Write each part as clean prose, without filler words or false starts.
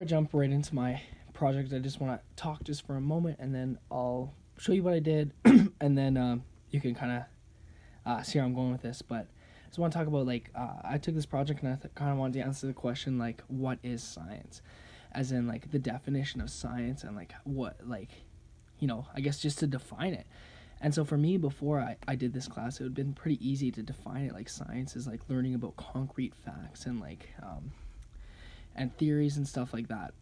Jump right into my project. I just want to talk just for a moment, and then I'll show you what I did, and then you can kind of see where I'm going with this. But I just want to talk about I took this project and I kind of wanted to answer the question what is science, as in the definition of science and what I guess just to define it. And so for me, before I did this class, it would have been pretty easy to define it. Science is learning about concrete facts and theories and stuff like that.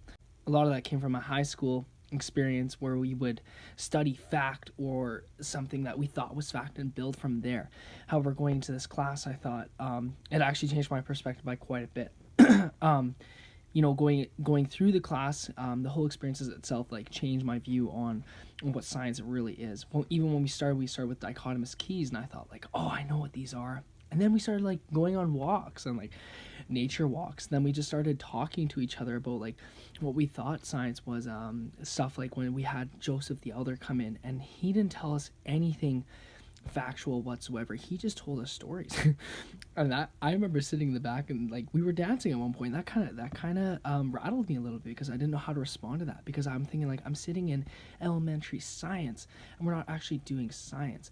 A lot of that came from my high school experience, where we would study fact or something that we thought was fact and build from there. However, going into this class, I thought it actually changed my perspective by quite a bit. Going through the class, the whole experience itself changed my view on what science really is. Well, even when we started with dichotomous keys, and I thought oh, I know what these are. And then we started going on walks and nature walks. Then we just started talking to each other about what we thought science was. Stuff when we had Joseph the Elder come in, and he didn't tell us anything factual whatsoever. He just told us stories. And that, I remember sitting in the back and we were dancing at one point. That kind of rattled me a little bit, because I didn't know how to respond to that, because I'm thinking I'm sitting in elementary science and we're not actually doing science.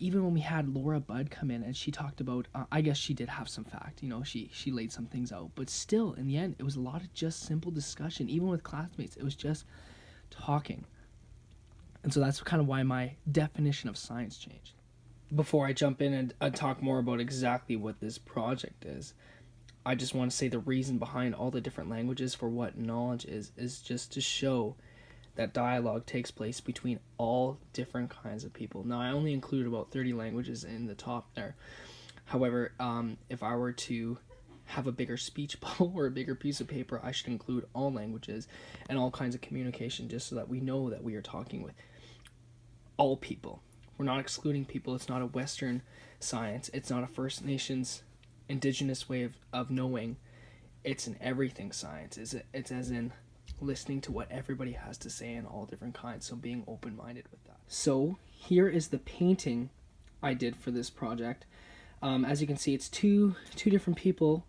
Even when we had Laura Budd come in and she talked about, I guess she did have some fact, she laid some things out, but still, in the end, it was a lot of just simple discussion. Even with classmates, it was just talking. And so that's kind of why my definition of science changed. Before I jump in and talk more about exactly what this project is, I just want to say the reason behind all the different languages for what knowledge is just to show that dialogue takes place between all different kinds of people. Now, I only included about 30 languages in the top there. However, if I were to have a bigger speech bubble or a bigger piece of paper, I should include all languages and all kinds of communication, just so that we know that we are talking with all people. We're not excluding people. It's not a Western science. It's not a First Nations indigenous way of knowing. It's an everything science. It's as in listening to what everybody has to say in all different kinds, so being open-minded with that. So here is the painting I did for this project. As you can see, it's two different people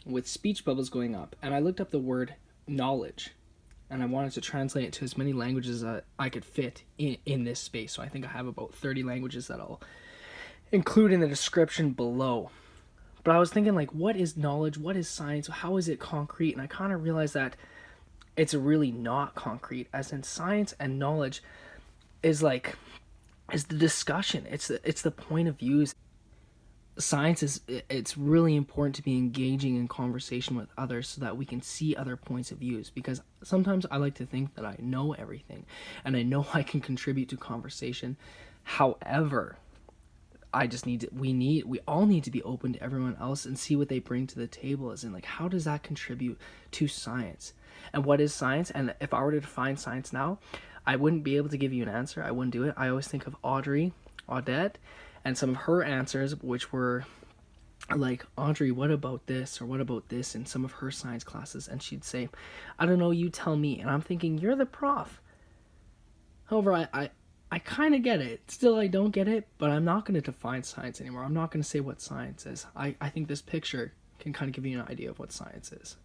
with speech bubbles going up, and I looked up the word knowledge, and I wanted to translate it to as many languages that I could fit in this space. So I think I have about 30 languages that I'll include in the description below. But I was thinking what is knowledge? What is science? How is it concrete? And I kind of realized that it's really not concrete, as in science and knowledge is the discussion. It's the point of views. Science it's really important to be engaging in conversation with others, so that we can see other points of views, because sometimes I like to think that I know everything and I know I can contribute to conversation. However, we all need to be open to everyone else and see what they bring to the table, as in how does that contribute to science? And what is science? And if I were to define science now, I wouldn't be able to give you an answer. I wouldn't do it. I always think of Audette, and some of her answers, which were Audrey, what about this, or what about this, in some of her science classes, and she'd say, I don't know, you tell me. And I'm thinking, you're the prof. However, I kind of get it. Still, I don't get it, but I'm not going to define science anymore. I'm not going to say what science is. I think this picture can kind of give you an idea of what science is.